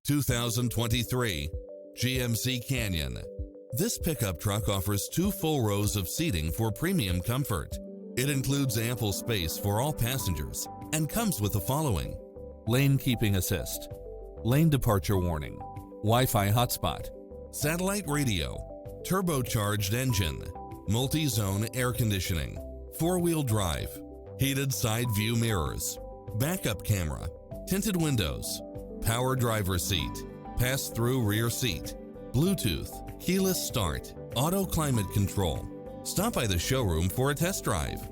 2023 GMC Canyon. This pickup truck offers 2 full rows of seating for premium comfort. It includes ample space for all passengers and comes with the following: lane keeping assist, lane departure warning, Wi-Fi hotspot, satellite radio, turbocharged engine, multi-zone air conditioning, 4-wheel drive, heated side view mirrors, backup camera, tinted windows, power driver seat, pass-through rear seat, Bluetooth, keyless start, auto climate control. Stop by the showroom for a test drive.